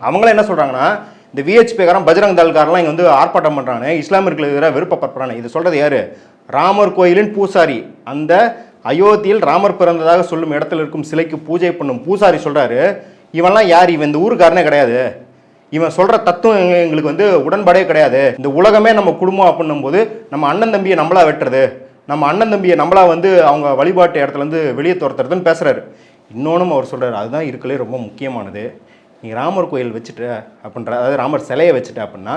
அவங்களே என்ன சொல்கிறாங்கன்னா, இந்த விஹெச்பிக்காரன் பஜ்ரங் தள்காரெலாம் இங்கே வந்து ஆர்ப்பாட்டம் பண்ணுறாங்க, இஸ்லாமியர்களுக்கு எதிராக விருப்பப்படுறாங்க. இது சொல்கிறது யார்? ராமர் கோயிலின் பூசாரி. அந்த அயோத்தியில் ராமர் பிறந்ததாக சொல்லும் இடத்துல இருக்கும் சிலைக்கு பூஜை பண்ணும் பூசாரி சொல்கிறாரு, இவன்லாம் யார்? இவன் இந்த ஊருக்காரனே கிடையாது, இவன் சொல்கிற தத்துவம் எங்களுக்கு வந்து உடன்பாடே கிடையாது, இந்த உலகமே நம்ம குடும்பம் அப்படின்னும் போது நம்ம அண்ணன் தம்பியை நம்மளா வெட்டுறது, நம்ம அண்ணன் தம்பியை நம்மளா வந்து அவங்க வழிபாட்டு இடத்துலேருந்து வெளியே துரத்துறதுன்னு பேசுகிறாரு. இன்னொன்றும் அவர் சொல்கிறார், அதுதான் இருக்கலே ரொம்ப முக்கியமானது. நீ ராமர் கோயில் வச்சுட்ட அப்படின்ற, அதாவது ராமர் சிலையை வச்சுட்ட அப்படின்னா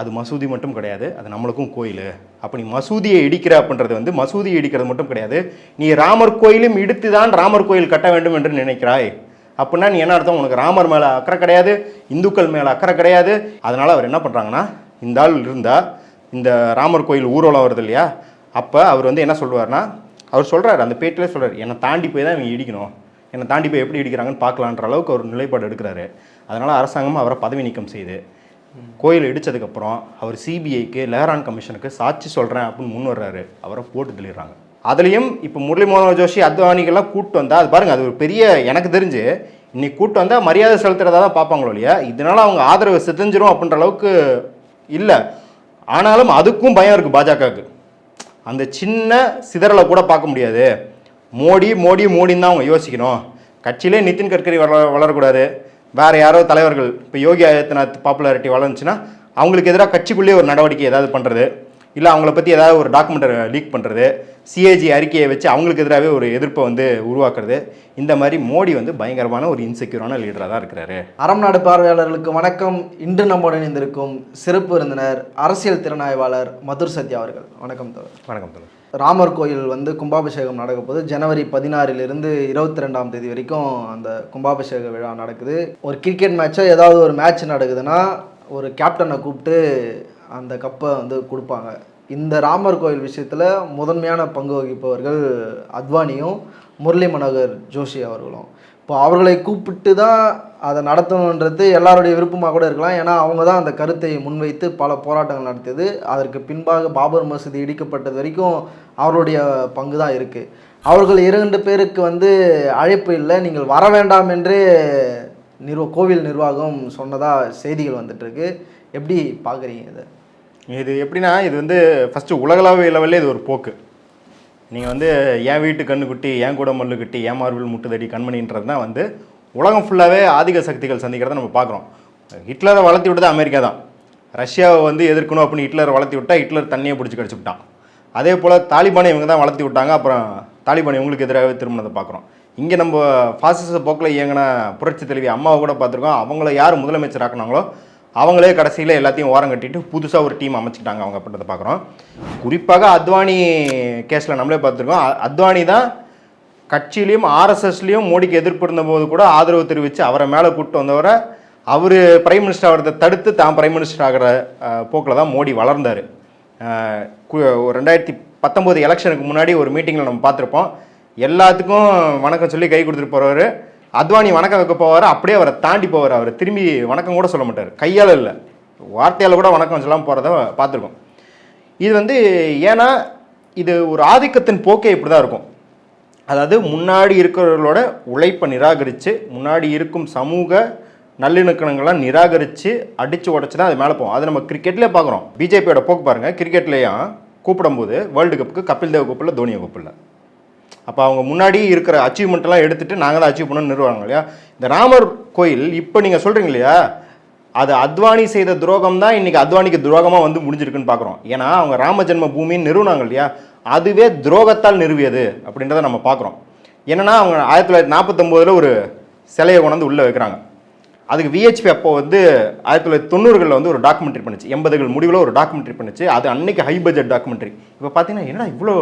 அது மசூதி மட்டும் கிடையாது, அது நம்மளுக்கும் கோயில். அப்போ நீ மசூதியை இடிக்கிற அப்படின்றது வந்து மசூதியை இடிக்கிறது மட்டும் கிடையாது, நீ ராமர் கோயிலும் இடித்து தான் ராமர் கோயில் கட்ட வேண்டும் என்று நினைக்கிறாய். அப்படின்னா நீ என்ன அர்த்தம்? உனக்கு ராமர் மேலே அக்கறை கிடையாது, இந்துக்கள் மேலே அக்கறை கிடையாது. அதனால் அவர் என்ன பண்ணுறாங்கன்னா, இந்த ஆள் இருந்தால் இந்த ராமர் கோயில் ஊர்வலம் வருது இல்லையா, அப்போ அவர் வந்து என்ன சொல்லுவார்னா, அவர் சொல்கிறார், அந்த பேட்டிலே சொல்கிறார், என்னை தாண்டி போய் தான் இவங்க இடிக்கணும், என்னை தாண்டி போய் எப்படி இடிக்கிறாங்கன்னு பார்க்கலான்ற அளவுக்கு ஒரு நிலைப்பாடு எடுக்கிறாரு. அதனால் அரசாங்கம் அவரை பதவி நீக்கம் செய்யுது. கோயில் இடித்ததுக்கப்புறம் அவர் சிபிஐக்கு, லெஹரான் கமிஷனுக்கு சாட்சி சொல்கிறேன் அப்படின்னு முன் வர்றாரு. அவரை போட்டு தள்ளிடுறாங்க. அதுலேயும் இப்போ முரளி மனோகர் ஜோஷி, அத்வானிகள்லாம் கூப்பிட்டு வந்தால் அது பாருங்கள், அது ஒரு பெரிய, எனக்கு தெரிஞ்சு இன்னைக்கு கூப்பிட்டு வந்தால் மரியாதை செலுத்துறதா தான் பார்ப்பாங்களோ இல்லையா, இதனால் அவங்க ஆதரவு சிதைஞ்சிரும் அப்படின்ற அளவுக்கு இல்லை. ஆனாலும் அதுக்கும் பயம் இருக்குது பாஜகவுக்கு. அந்த சின்ன சிதறலை கூட பார்க்க முடியாது. மோடி மோடி மோடின்னு தான் அவங்க யோசிக்கணும். கட்சியிலே நிதின் கட்கரி வளரக்கூடாது, வேறு யாரோ தலைவர்கள், இப்போ யோகி ஆதித்யநாத் பாப்புலாரிட்டி வளர்ந்துச்சுன்னா அவங்களுக்கு எதிராக கட்சிக்குள்ளேயே ஒரு நடவடிக்கை ஏதாவது பண்ணுறது, இல்லை அவங்கள பற்றி ஏதாவது ஒரு டாக்குமெண்ட்டை லீக் பண்ணுறது, சிஏஜி அறிக்கையை வச்சு அவங்களுக்கு எதிராகவே ஒரு எதிர்ப்பை வந்து உருவாக்குறது, இந்த மாதிரி மோடி வந்து பயங்கரமான ஒரு இன்செக்யூரான லீடராக தான் இருக்கிறாரு. அறம் நாடு பார்வையாளர்களுக்கு வணக்கம். இன்று நம்முடன் இணைந்திருக்கும் சிறப்பு விருந்தினர் அரசியல் திறனாய்வாளர் மதுர் சத்யா அவர்கள். வணக்கம் தோழர். வணக்கம் தோழர். ராமர் கோயில் வந்து கும்பாபிஷேகம் நடக்க போது ஜனவரி 16 22 தேதி வரைக்கும் அந்த கும்பாபிஷேக விழா நடக்குது. ஒரு கிரிக்கெட் மேட்சோ ஏதாவது ஒரு மேட்ச் நடக்குதுன்னா ஒரு கேப்டனை கூப்பிட்டு அந்த கப்பை வந்து கொடுப்பாங்க. இந்த ராமர் கோயில் விஷயத்தில் முதன்மையான பங்கு வகிப்பவர்கள் அத்வானியும் முரளி மனோகர் ஜோஷி அவர்களும். இப்போ அவர்களை கூப்பிட்டு தான் அதை நடத்தணுன்றது எல்லாருடைய விருப்பமாக கூட இருக்கலாம். ஏன்னா அவங்க தான் அந்த கருத்தை முன்வைத்து பல போராட்டங்கள் நடத்தியது. அதற்கு பின்பாக பாபர் மசூதி இடிக்கப்பட்டது வரைக்கும் அவருடைய பங்கு தான் இருக்குது. அவர்கள் 2 பேருக்கு வந்து அழைப்பு இல்லை, நீங்கள் வர வேண்டாம் என்று கோவில் நிர்வாகம் சொன்னதாக செய்திகள் வந்துட்டுருக்கு. எப்படி பார்க்குறீங்க இதை? இது எப்படின்னா, இது வந்து ஃபஸ்ட்டு உலகளாவிய லெவலில் இது ஒரு போக்கு. நீங்கள் வந்து என் வீட்டு கண்ணுக்குட்டி, என் கூட மல்லு கட்டி, என் மார்பிள் முட்டுதடி கண்மணின்றது தான் வந்து உலகம் ஃபுல்லாகவே ஆதிக்க சக்திகள் சந்திக்கிறத நம்ம பார்க்குறோம். ஹிட்லரை வளர்த்தி விட்டது அமெரிக்கா தான். ரஷ்யாவை வந்து எதிர்க்கணும் அப்படின்னு ஹிட்லரை வளர்த்தி விட்டால் ஹிட்லர் தண்ணியை பிடிச்சி கடிச்சு விட்டான். அதே போல் தாலிபானை இவங்க தான் வளர்த்தி விட்டாங்க. அப்புறம் தாலிபான் இவங்களுக்கு எதிராகவே திரும்பினதை பார்க்குறோம். இங்கே நம்ம ஃபாசிச போக்கில் இயங்கின புரட்சி தலைவி அம்மாவை கூட பார்த்துருக்கோம். அவங்கள யார் முதலமைச்சர் ஆக்குனாங்களோ அவங்களே கடைசியில் எல்லாத்தையும் ஓரம் கட்டிட்டு புதுசாக ஒரு டீம் அமைச்சிக்கிட்டாங்க அவங்க அப்படின்றத பார்க்குறோம். குறிப்பாக அத்வானி கேஸில் நம்மளே பார்த்துருக்கோம். அத்வானி தான் கட்சியிலையும் ஆர்எஸ்எஸ்லேயும் மோடிக்கு எதிர்ப்பு இருந்தபோது கூட ஆதரவு தெரிவித்து அவரை மேலே கூப்பிட்டு வந்தவரை அவர் பிரைம் மினிஸ்டர் ஆகிறத தடுத்து தான் பிரைம் மினிஸ்டர் ஆகிற போக்கில் தான் மோடி வளர்ந்தார். 2019 எலெக்ஷனுக்கு முன்னாடி ஒரு மீட்டிங்கில் நம்ம பார்த்துருப்போம். எல்லாத்துக்கும் வணக்கம் சொல்லி கை கொடுத்துட்டு போகிறவர் அத்வானி வணக்கம் வைக்க போவார், அப்படியே அவரை தாண்டி போவார். அவர் திரும்பி வணக்கம் கூட சொல்ல மாட்டார், கையால் இல்லை வார்த்தையால் கூட வணக்கம் சொல்லாமல் போகிறத பார்த்துருக்கோம். இது வந்து ஏன்னா இது ஒரு ஆதிக்கத்தின் போக்கே இப்படி தான் இருக்கும். அதாவது முன்னாடி இருக்கிறவர்களோட உழைப்பை நிராகரித்து, முன்னாடி இருக்கும் சமூக நல்லிணக்கணங்கள்லாம் நிராகரித்து அடித்து உடச்சி தான் அது மேலே போகும். அது நம்ம கிரிக்கெட்லேயே பார்க்குறோம். பிஜேபியோட போக்கு பாருங்கள். கிரிக்கெட்லேயும் கூப்பிடும்போது வேர்ல்டு கப்புக்கு கபில் தேவ் கூப்பிடல, தோனியை கூப்பிடல. அப்போ அவங்க முன்னாடி இருக்கிற அச்சீவ்மெண்ட்லாம் எடுத்துகிட்டு நாங்கள் தான் அச்சீவ் பண்ணணும்னு நிறுவாங்க இல்லையா. இந்த ராமர் கோயில் இப்போ நீங்கள் சொல்கிறீங்க இல்லையா, அது அத்வானி செய்த துரோகம் தான் இன்றைக்கி அத்வானிக்கு துரோகமாக வந்து முடிஞ்சிருக்குன்னு பார்க்குறோம். ஏன்னா அவங்க ராம ஜென்ம பூமின்னு நிறுவனாங்க இல்லையா, அதுவே துரோகத்தால் நிறுவியது அப்படின்றத நம்ம பார்க்குறோம். என்னென்னா அவங்க 1949 ஒரு சிலையை கொண்டு உள்ளே வைக்கிறாங்க. அதுக்கு விஹெச்பி அப்போ வந்து 1990களில் வந்து ஒரு டாக்குமெண்ட்ரி பண்ணிச்சு, 80கள் முடிவில் ஒரு டாக்குமெண்ட்ரி பண்ணிச்சு. அது அன்னைக்கு ஹை பட்ஜெட் டாக்குமெண்ட்ரி. இப்போ பார்த்தீங்கன்னா என்னடா இவ்வளோ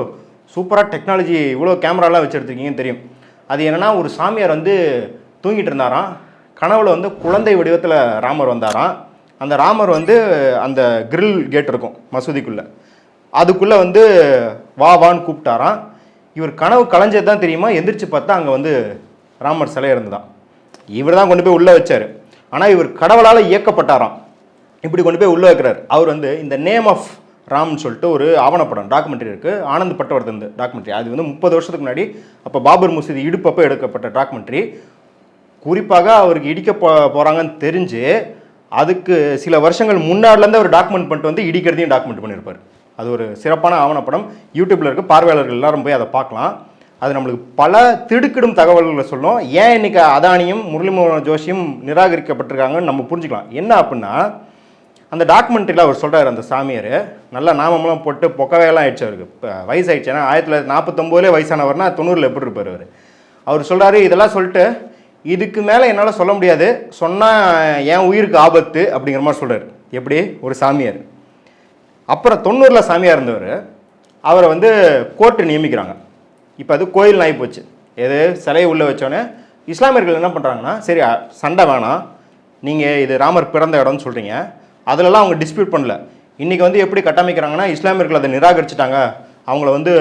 சூப்பராக டெக்னாலஜி, இவ்வளோ கேமராலாம் வச்சு எடுத்துருக்கீங்கன்னு தெரியும். அது என்னென்னா ஒரு சாமியார் வந்து தூங்கிட்டு இருந்தாராம், கனவுல வந்து குழந்தை வடிவத்தில் ராமர் வந்தாராம். அந்த ராமர் வந்து அந்த கிரில் கேட் இருக்கும் மசூதிக்குள்ளே, அதுக்குள்ளே வந்து வான்னு கூப்பிட்டாராம். இவர் கனவு கலைஞ்சது தான் தெரியுமா, எந்திரிச்சு பார்த்தா அங்கே வந்து ராமர் சிலை இருந்துதான். இவர் தான் கொண்டு போய் உள்ளே வச்சார். ஆனால் இவர் கடவுளால் இயக்கப்பட்டாராம். இப்படி கொண்டு போய் உள்ளே வைக்கிறார். அவர் வந்து இந்த நேம் ஆஃப் ராம்னு சொல்லிட்டு ஒரு ஆவணப்படம் டாக்குமெண்ட்ரி இருக்குது, ஆனந்த் பட்டவர்தன் டாக்குமெண்ட்ரி. அது வந்து 30 வருஷத்துக்கு முன்னாடி அப்போ பாபர் மசூதி இடுப்பப்போ எடுக்கப்பட்ட டாக்குமெண்ட்ரி. குறிப்பாக அவருக்கு இடிக்க போகிறாங்கன்னு தெரிஞ்சு அதுக்கு சில வருஷங்கள் முன்னாடிலேருந்து அவர் டாக்குமெண்ட் பண்ணிட்டு வந்து இடிக்கிறதையும் டாக்குமெண்ட் பண்ணியிருப்பார். அது ஒரு சிறப்பான ஆவணப்படம். யூடியூப்பில் இருக்க பார்வையாளர்கள் எல்லாரும் போய் அதை பார்க்கலாம். அது நம்மளுக்கு பல திடுக்கிடும் தகவல்களை சொல்லும். ஏன் இன்னைக்கு அதானியும் முரளி மனோகர் ஜோஷியும் நிராகரிக்கப்பட்டிருக்காங்கன்னு நம்ம புரிஞ்சுக்கலாம். என்ன அப்படின்னா, அந்த டாக்குமெண்ட்ரியில் அவர் சொல்கிறார், அந்த சாமியார் நல்லா நாமம்லாம் போட்டு பொக்கவையெல்லாம் ஆயிடுச்சு அவருக்கு. இப்போ வயசாகிடுச்சு. ஏன்னா 1949 வயசானவர்னா 90 எப்படி இருப்பார் அவர். அவர் சொல்கிறாரு, இதெல்லாம் சொல்லிட்டு இதுக்கு மேலே என்னால் சொல்ல முடியாது, சொன்னால் என் உயிருக்கு ஆபத்து அப்படிங்கிற மாதிரி சொல்கிறார். எப்படி ஒரு சாமியார். அப்புறம் 90 சாமியார் இருந்தவர் அவரை வந்து கோர்ட்டு நியமிக்கிறாங்க. இப்போ அது கோயில் நாய் போச்சு. எது சிலையை உள்ளே வச்சோன்னே இஸ்லாமியர்கள் என்ன பண்ணுறாங்கன்னா, சரி சண்டை வேணாம், நீங்கள் இது ராமர் பிறந்த இடம்னு சொல்கிறீங்க, அதிலலாம் அவங்க டிஸ்பியூட் பண்ணல. இன்றைக்கி வந்து எப்படி கட்டமைக்கிறாங்கன்னா, இஸ்லாமியர்கள் அதை நிராகரிச்சிட்டாங்க, அவங்கள வந்து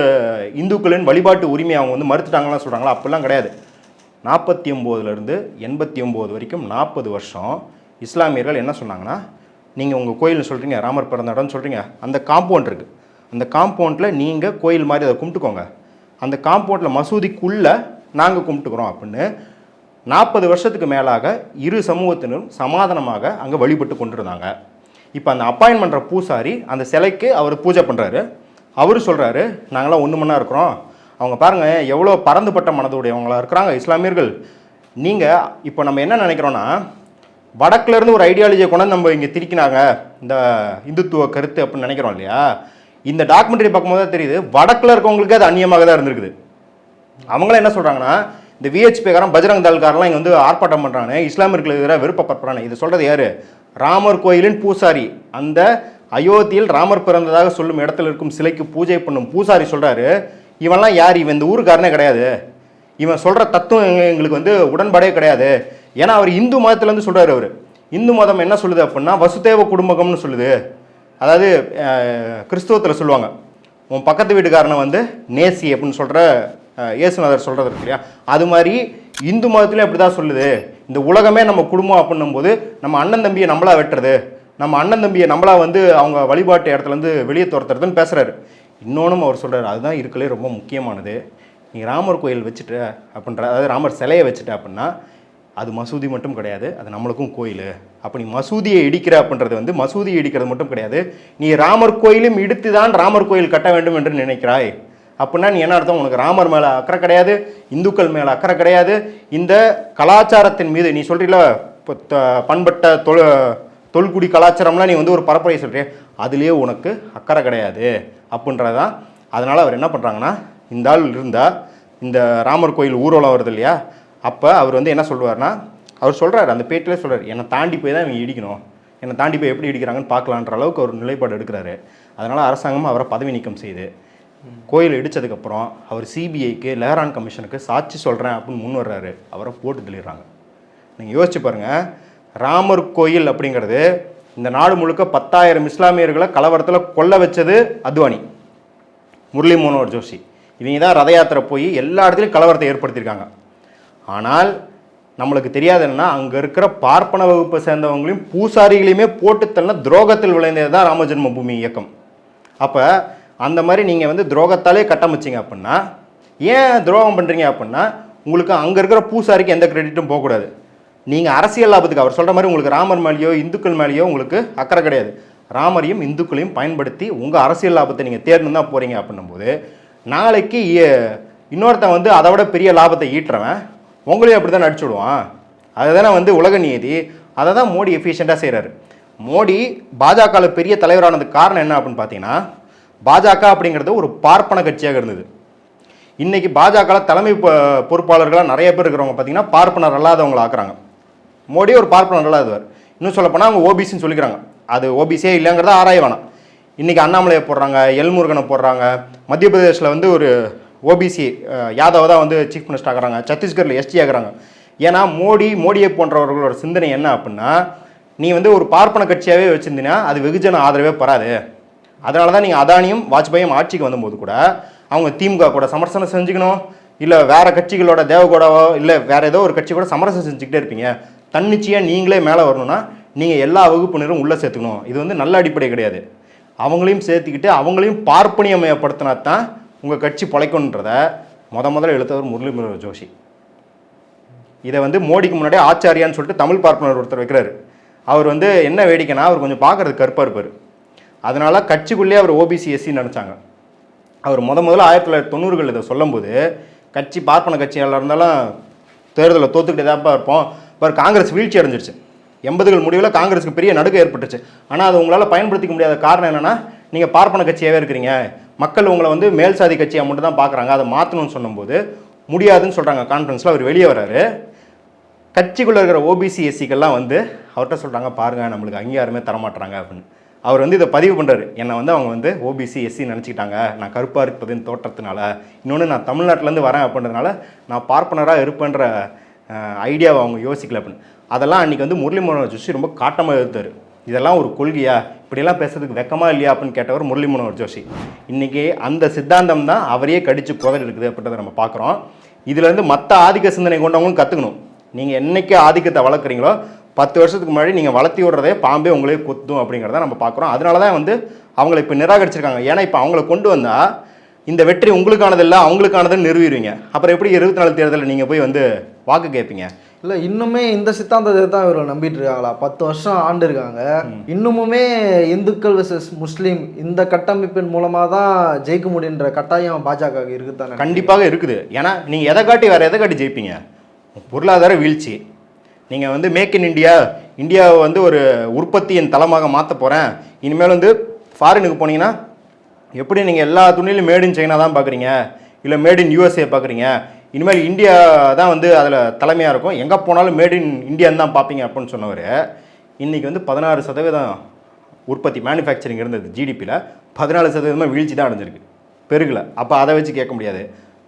இந்துக்களின் வழிபாட்டு உரிமையை அவங்க வந்து மறுத்துட்டாங்கலாம் சொல்கிறாங்களா? அப்படிலாம் கிடையாது. 49லேருந்து 89 வரைக்கும் 40 வருஷம் இஸ்லாமியர்கள் என்ன சொன்னாங்கன்னா, நீங்கள் உங்கள் கோயில்னு சொல்கிறீங்க, ராமர் பிறந்த இடம்னு சொல்கிறீங்க, அந்த காம்பவுண்ட் இருக்குது, அந்த காம்பவுண்டில் நீங்கள் கோயில் மாதிரி அதை கும்பிட்டுக்கோங்க, அந்த காம்பவுண்டில் மசூதிக்குள்ளே நாங்கள் கும்பிட்டுக்கிறோம் அப்படின்னு 40 வருஷத்துக்கு மேலாக இரு சமூகத்தினரும் சமாதானமாக அங்கே வழிபட்டு கொண்டிருந்தாங்க. இப்போ அந்த அப்பாயின்ட் பண்ணுற பூசாரி அந்த சிலைக்கு அவர் பூஜை பண்ணுறாரு. அவர் சொல்கிறாரு, நாங்களாம் ஒன்று மண்ணா இருக்கிறோம், அவங்க பாருங்கள் எவ்வளோ பறந்துபட்ட மனதுடையவங்களா இருக்கிறாங்க இஸ்லாமியர்கள். நீங்கள் இப்போ நம்ம என்ன நினைக்கிறோன்னா, வடக்குலேருந்து ஒரு ஐடியாலஜியை கொண்டு நம்ம இங்கே திரிக்கினாங்க இந்த இந்துத்துவ கருத்து அப்படின்னு நினைக்கிறோம் இல்லையா? இந்த டாக்குமெண்ட்ரி பார்க்கும்போது தான் தெரியுது, வடக்கில் இருக்கவங்களுக்கு அது அந்நியமாக தான் இருந்திருக்குது. அவங்களாம் என்ன சொல்கிறாங்கன்னா, இந்த விஹெச்பிக்காரன் பஜ்ரங் தள்காரெலாம் இங்கே வந்து ஆர்ப்பாட்டம் பண்ணுறாங்க, இஸ்லாமியர்களுக்கு எதிராக விருப்பப்படுறாங்க. இது சொல்கிறது யார்? ராமர் கோயிலின் பூசாரி. அந்த அயோத்தியில் ராமர் பிறந்ததாக சொல்லும் இடத்துல இருக்கும் சிலைக்கு பூஜை பண்ணும் பூசாரி சொல்கிறாரு, இவன்லாம் யார்? இவன் இந்த ஊருக்காரனே கிடையாது, இவன் சொல்கிற தத்துவம் எங்களுக்கு வந்து உடன்பாடே கிடையாது. ஏன்னா அவர் இந்து மதத்துலேருந்து சொல்கிறார். அவர் இந்து மதம் என்ன சொல்லுது அப்படின்னா, வசுதேவ குடும்பகம்னு சொல்லுது. அதாவது கிறிஸ்துவத்தில் சொல்லுவாங்க, உன் பக்கத்து வீட்டுக்காரனை வந்து நேசி அப்படின்னு சொல்கிற இயேசுநாதர் சொல்கிறது இருக்கு இல்லையா? அது மாதிரி இந்து மதத்துலேயும் அப்படி தான் சொல்லுது. இந்த உலகமே நம்ம குடும்பம் அப்படின்னும் போது நம்ம அண்ணன் தம்பியை நம்மளா வெட்டுறது, நம்ம அண்ணன் தம்பியை நம்மளா வந்து அவங்க வழிபாட்டு இடத்துலேருந்து வெளியே துரத்துறதுன்னு பேசுகிறாரு. இன்னொன்றும் அவர் சொல்கிறார், அதுதான் இருக்கலே ரொம்ப முக்கியமானது. நீ ராமர் கோயில் வச்சுட்ட அப்படின்ற, அதாவது ராமர் சிலையை வச்சுட்ட அப்படின்னா அது மசூதி மட்டும் கிடையாது, அது நம்மளுக்கும் கோயில். அப்போ நீ மசூதியை இடிக்கிற அப்படின்றது வந்து மசூதியை இடிக்கிறது மட்டும் கிடையாது, நீ ராமர் கோயிலும் இடித்து தான் ராமர் கோயில் கட்ட வேண்டும் என்று நினைக்கிறாய். அப்படின்னா நீ என்ன அர்த்தம்? உனக்கு ராமர் மேலே அக்கறை கிடையாது, இந்துக்கள் மேலே அக்கறை கிடையாது, இந்த கலாச்சாரத்தின் மீது நீ சொல்கிறீல இப்போ பண்பட்ட தொல்குடி கலாச்சாரம்லாம் நீ வந்து ஒரு பரப்புரையை சொல்கிறேன், அதுலேயே உனக்கு அக்கறை கிடையாது அப்படின்றதான். அதனால் அவர் என்ன பண்ணுறாங்கன்னா, இந்த ஆள் இருந்தால் இந்த ராமர் கோயில் ஊர்வலம் வருது இல்லையா, அப்போ அவர் வந்து என்ன சொல்லுவார்னா, அவர் சொல்கிறார் அந்த பேட்டிலே சொல்கிறார், என்னை தாண்டி போய் தான் இவங்க இடிக்கணும், என்னை தாண்டி போய் எப்படி இடிக்கிறாங்கன்னு பார்க்கலான்ற அளவுக்கு ஒரு நிலைப்பாடு எடுக்கிறாரு. அதனால் அரசாங்கம் அவரை பதவி நீக்கம் செய்து கோயில் இடித்ததுக்கப்புறம் அவர் சிபிஐக்கு லெஹரான் கமிஷனுக்கு சாட்சி சொல்கிறேன் அப்படின்னு முன் வர்றாரு. அவரை போட்டு தள்ளிடுறாங்க. நீங்கள் யோசிச்சு பாருங்கள், ராமர் கோயில் அப்படிங்கிறது இந்த நாடு முழுக்க 10,000 இஸ்லாமியர்களை கலவரத்தில் கொல்ல வச்சது அத்வானி, முரளி மனோகர் ஜோஷி, இவங்க தான் ரத யாத்திரை போய் எல்லா இடத்துலையும் கலவரத்தை ஏற்படுத்தியிருக்காங்க. ஆனால் நம்மளுக்கு தெரியாது என்னன்னா, அங்கே இருக்கிற பார்ப்பன வகுப்பை சேர்ந்தவங்களையும் பூசாரிகளையுமே போட்டு தள்ள துரோகத்தில் விளைந்தது தான் ராம ஜென்ம பூமி இயக்கம். அப்போ அந்த மாதிரி நீங்கள் வந்து துரோகத்தாலே கட்டமைச்சிங்க அப்படின்னா, ஏன் துரோகம் பண்ணுறீங்க அப்படின்னா, உங்களுக்கு அங்கே இருக்கிற பூசாரிக்கு எந்த கிரெடிட்டும் போகக்கூடாது. நீங்கள் அரசியல் லாபத்துக்கு அவர் சொல்கிற மாதிரி உங்களுக்கு ராமர் மேலேயோ இந்துக்கள் மேலேயோ உங்களுக்கு அக்கறை கிடையாது. ராமரையும் இந்துக்களையும் பயன்படுத்தி உங்கள் அரசியல் லாபத்தை நீங்கள் தேர்ந்து தான் போகிறீங்க அப்படின்னும்போது, நாளைக்கு இன்னொருத்தன் வந்து அதை விட பெரிய லாபத்தை ஈட்டுறவன் உங்களையும் அப்படி தான் நடிச்சு விடுவான். அதுதானே வந்து உலக நீதி. அதை தான் மோடி எஃபிஷியண்ட்டாக செய்கிறாரு. மோடி பாஜகவில் பெரிய தலைவரானதுக்கு காரணம் என்ன அப்படின்னு பார்த்தீங்கன்னா, பாஜக அப்படிங்கிறது ஒரு பார்ப்பன கட்சியாக இருந்தது. இன்றைக்கி பாஜகவில் தலைமை பொறுப்பாளர்களாக நிறைய பேர் இருக்கிறவங்க பார்த்தீங்கன்னா பார்ப்பனர் அல்லாதவங்களை ஆக்குறாங்க. மோடி ஒரு பார்ப்பனர் அல்லாதவர். இன்னும் சொல்லப்போனால் அவங்க ஓபிசின்னு சொல்லிக்கிறாங்க. அது ஓபிசியே இல்லைங்கிறத ஆராய வேணாம். இன்றைக்கி அண்ணாமலையை போடுறாங்க, எல்முருகனை போடுறாங்க. மத்திய பிரதேசில் வந்து ஒரு ஓபிசி யாதவ் தான் வந்து சீஃப் மினிஸ்டர் ஆகிறாங்க. சத்தீஸ்கரில் எஸ்டி ஆகிறாங்க. ஏன்னா மோடியை போன்றவர்களோட சிந்தனை என்ன அப்படின்னா, நீ வந்து ஒரு பார்ப்பன கட்சியாகவே வச்சுருந்தீங்கன்னா அது வெகுஜன ஆதரவே பெறாது. அதனால தான் நீங்கள் அதானியும் வாஜ்பாயும் ஆட்சிக்கு வந்தபோது கூட அவங்க திமுக கூட சமரசனம் செஞ்சுக்கணும், இல்லை வேறு கட்சிகளோட தேவகோடாவோ இல்லை வேறு ஏதோ ஒரு கட்சி கூட சமரசம் செஞ்சுக்கிட்டே இருப்பீங்க. தன்னிச்சையாக நீங்களே மேலே வரணும்னா நீங்கள் எல்லா வகுப்பினரும் உள்ளே சேர்த்துக்கணும். இது வந்து நல்ல அடிப்படை கிடையாது. அவங்களையும் சேர்த்துக்கிட்டு அவங்களையும் பார்ப்பனியமயப்படுத்தினா தான் உங்கள் கட்சி பிழைக்கணுன்றதை முதல்ல எழுத்தவர் முரளி மனோகர் ஜோஷி. இதை வந்து மோடிக்கு முன்னாடி ஆச்சாரியான்னு சொல்லிட்டு தமிழ் பார்ப்பனர் ஒருத்தர் வைக்கிறாரு. அவர் வந்து என்ன வேடிக்கைன்னா அவர் கொஞ்சம் பார்க்கறது கருப்பாக இருப்பார். அதனால கட்சிக்குள்ளேயே அவர் ஓபிசி எஸ்சின்னு நினச்சாங்க. அவர் முதல்ல 1990கள் இதை சொல்லும்போது கட்சி பார்ப்பன கட்சியாளர் இருந்தாலும் தேர்தலில் தோத்துக்கிட்டே தான்ப்பா இருப்போம். இப்போ காங்கிரஸ் வீழ்ச்சி அடைஞ்சிருச்சு. 80கள் முடிவில் காங்கிரஸுக்கு பெரிய நடுக்கம் ஏற்பட்டுச்சு. ஆனால் அது உங்களால் பயன்படுத்திக்க முடியாத காரணம் என்னென்னா நீங்கள் பார்ப்பன கட்சியாகவே இருக்கிறீங்க, மக்கள் உங்களை வந்து மேல் சாதி கட்சியாக மட்டும் தான் பார்க்குறாங்க, அதை மாற்றணும்னு சொன்னும்போது முடியாதுன்னு சொல்கிறாங்க. கான்ஃபரன்ஸில் அவர் வெளியே வராரு. கட்சிக்குள்ளே இருக்கிற ஓபிசி எஸ்சிக்கெல்லாம் வந்து அவர்கிட்ட சொல்கிறாங்க, பாருங்கள் நம்மளுக்கு அங்கீகாரமே தரமாட்டுறாங்க அப்படின்னு. அவர் வந்து இதை பதிவு பண்ணுறாரு. என்னை வந்து அவங்க வந்து ஓபிசி எஸ்சி நினச்சிக்கிட்டாங்க, நான் கருப்பாக இருப்பதுன்னு தோற்றத்தினால, இன்னொன்று நான் தமிழ்நாட்டிலேருந்து வரேன் அப்படின்றதுனால நான் பார்ப்பனராக இருப்பேன்ற ஐடியாவை அவங்க யோசிக்கல அப்படின்னு. அதெல்லாம் அன்றைக்கி வந்து முரளி மனோகர் ஜோஷி ரொம்ப காட்டமாக எடுத்தார். இதெல்லாம் ஒரு கொள்கையா, இப்படியெல்லாம் பேசுறதுக்கு வெக்கமா இல்லையா அப்படின்னு கேட்டவர் முரளி மனோகர் ஜோஷி. இன்றைக்கி அந்த சித்தாந்தம் தான் அவரையே கடிச்சு குதறி இருக்குது அப்படின்றத நம்ம பார்க்குறோம். இதுலேருந்து மற்ற ஆதிக்க சிந்தனை கொண்டவங்களும் கற்றுக்கணும். நீங்கள் என்றைக்கு ஆதிக்கத்தை வளர்க்குறீங்களோ 10 வருஷத்துக்கு முன்னாடி நீங்கள் வளர்த்தி விடுறதே பாம்பே உங்களே கொத்தும் அப்படிங்கிறத நம்ம பார்க்குறோம். அதனால தான் வந்து அவங்கள இப்போ நிராகரிச்சிருக்காங்க. ஏன்னா இப்போ அவங்கள கொண்டு வந்தால் இந்த வெற்றி உங்களுக்கானது இல்லை அவங்களுக்கானதுன்னு நிறுவிடுவீங்க. அப்புறம் எப்படி 24 தேர்தலில் நீங்கள் போய் வந்து வாக்கு கேட்பீங்க? இல்லை, இன்னுமே இந்த சித்தாந்தத்தை தான் இவர்கள் நம்பிட்டு இருக்காங்களா? 10 வருஷம் ஆண்டு இருக்காங்க, இன்னுமுமே இந்துக்கள் வெர்சஸ் முஸ்லீம் இந்த கட்டமைப்பின் மூலமாக தான் ஜெயிக்க முடியுன்ற கட்டாயம் பாஜக இருக்குதானே? கண்டிப்பாக இருக்குது. ஏன்னா நீங்கள் எதை காட்டி வேறு எதை காட்டி ஜெயிப்பீங்க? பொருளாதார வீழ்ச்சி. நீங்கள் வந்து மேக் இன் இந்தியா, இந்தியாவை வந்து ஒரு உற்பத்தியின் தளமாக மாற்ற போகிறேன், இனிமேல் வந்து ஃபாரினுக்கு போனீங்கன்னா எப்படி நீங்கள் எல்லா துணியிலும் மேட் இன் சைனா தான் பார்க்குறீங்க, இல்லை மேட் இன் யூஎஸ்ஏ பார்க்குறீங்க, இனிமேல் இந்தியா தான் வந்து அதில் தலைமையாக இருக்கும், எங்கே போனாலும் மேட் இன் இந்தியான்னு தான் பார்ப்பீங்க அப்படின்னு சொன்னவர் இன்றைக்கி வந்து 16% உற்பத்தி மேனுஃபேக்சரிங் இருந்தது. ஜிடிபியில் 14% வீழ்ச்சி தான் அடைஞ்சிருக்கு, பெருகலை. அப்போ அதை வச்சு கேட்க முடியாது.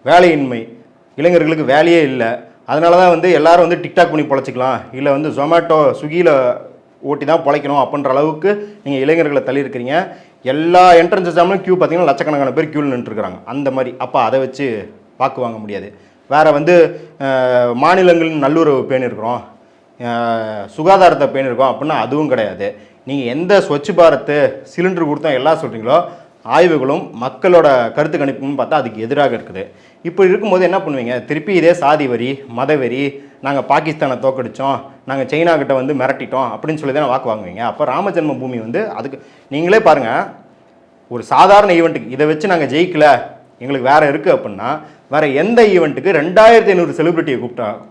வேலையின்மை, இளைஞர்களுக்கு வேலையே இல்லை. அதனால தான் வந்து எல்லோரும் வந்து டிக்டாக் பண்ணி பொழைச்சிக்கலாம், இல்லை வந்து ஜொமேட்டோ ஸ்விக்கியில் ஓட்டி தான் பொழைக்கணும் அப்படின்ற அளவுக்கு நீங்கள் இளைஞர்களை தள்ளியிருக்கிறீங்க. எல்லா என்ட்ரன்ஸ் எக்ஸாம்லையும் கியூ பார்த்தீங்கன்னா லட்சக்கணக்கான பேர் கியூவில் நின்றுருக்குறாங்க அந்த மாதிரி. அப்போ அதை வச்சு வாக்கு வாங்க முடியாது. வேறு வந்து மாநிலங்களின் நல்லுறவு பேணிருக்கிறோம், சுகாதாரத்தை பேணிருக்கோம் அப்படின்னா அதுவும் கிடையாது. நீங்கள் எந்த ஸ்வச் பாரத் சிலிண்டர் கொடுத்தோம் எல்லாம் சொல்கிறீங்களோ ஆய்வுகளும் மக்களோட கருத்து கணிப்புன்னு பார்த்தா அதுக்கு எதிராக இருக்குது. இப்போ இருக்கும்போது என்ன பண்ணுவீங்க? திருப்பி இதே சாதி வரி, மதவெறி, நாங்கள் பாகிஸ்தானை தோக்கடித்தோம், நாங்கள் சைனா கிட்ட வந்து மிரட்டிட்டோம் அப்படின்னு சொல்லி தானே வாக்கு வாங்குவீங்க. அப்போ ராம ஜென்ம பூமி வந்து அதுக்கு நீங்களே பாருங்கள், ஒரு சாதாரண ஈவெண்ட்டுக்கு இதை வச்சு நாங்கள் ஜெயிக்கல, எங்களுக்கு வேறு இருக்குது அப்படின்னா வேறு எந்த ஈவெண்ட்டுக்கு 2500 செலிபிரிட்டியை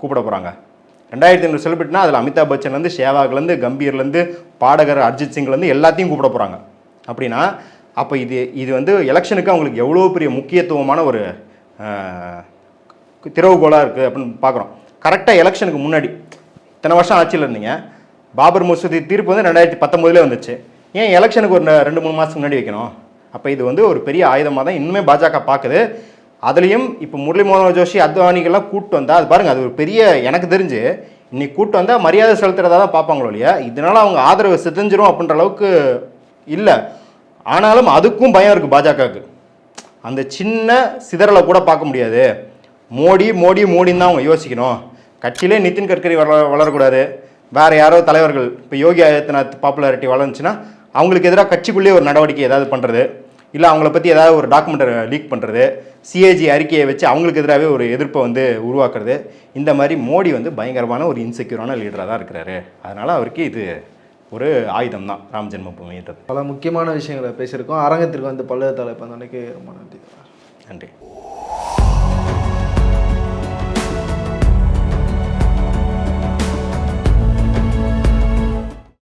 கூப்பிட போகிறாங்க? 2500 செலிபிரிட்டினா அதில் அமிதாப் பச்சன்லேருந்து, ஷேவாக்லேருந்து, கம்பீர்லேருந்து, பாடகர் அர்ஜித் சிங்லேருந்து எல்லாத்தையும் கூப்பிட போகிறாங்க. அப்படின்னா அப்போ இது வந்து எலெக்ஷனுக்கு அவங்களுக்கு எவ்வளோ பெரிய முக்கியத்துவமான ஒரு திறவுகோலாக இருக்குது அப்படின்னு பார்க்குறோம். கரெக்டாக எலெக்ஷனுக்கு முன்னாடி இத்தனை வருஷம் ஆட்சியில் இருந்தீங்க, பாபர் மசூதி தீர்ப்பு வந்து 2019 வந்துச்சு, ஏன் எலெக்ஷனுக்கு ஒரு 2-3 மாதத்துக்கு முன்னாடி வைக்கணும்? அப்போ இது வந்து ஒரு பெரிய ஆயுதமாக தான் இன்னுமே பாஜக பார்க்குது. அதுலேயும் இப்போ முரளி மனோகர் ஜோஷி, அத்வானிகள்லாம் கூப்பிட்டு வந்தால் அது பாருங்கள், அது ஒரு பெரிய, எனக்கு தெரிஞ்சு இன்னைக்கு கூப்பிட்டு வந்தால் மரியாதை செலுத்துறதா தான் பார்ப்பாங்களோ இல்லையா, இதனால் அவங்க ஆதரவு சிதைஞ்சிரும் அப்படின்ற அளவுக்கு இல்லை. ஆனாலும் அதுக்கும் பயம் இருக்குது பாஜகவுக்கு. அந்த சின்ன சிதறலை கூட பார்க்க முடியாது. மோடி மோடி மோடின்னு தான் அவங்க யோசிக்கணும். கட்சியிலே நிதின் கட்கரி வளரக்கூடாது, வேறு யாரோ தலைவர்கள், இப்போ யோகி ஆதித்யநாத் பாப்புலாரிட்டி வளர்ந்துச்சுன்னா அவங்களுக்கு எதிராக கட்சிக்குள்ளேயே ஒரு நடவடிக்கை ஏதாவது பண்ணுறது, இல்லை அவங்கள பற்றி ஏதாவது ஒரு டாக்குமெண்ட்டை லீக் பண்ணுறது, சிஏஜி அறிக்கையை வச்சு அவங்களுக்கு எதிராகவே ஒரு எதிர்ப்பை வந்து உருவாக்குறது, இந்த மாதிரி மோடி வந்து பயங்கரமான ஒரு இன்செக்யூரான லீடராக தான் இருக்கிறாரு. அதனால் அவருக்கு இது ஒரு ஆயுதம் தான் ராம் ஜென்மபூமின்றது. பல முக்கியமான விஷயங்களை பேசியிருக்கோம். அரங்கத்திற்கு வந்து பல்வேறு தலைப்பு அன்றைக்கு ரொம்ப நன்றி. நன்றி.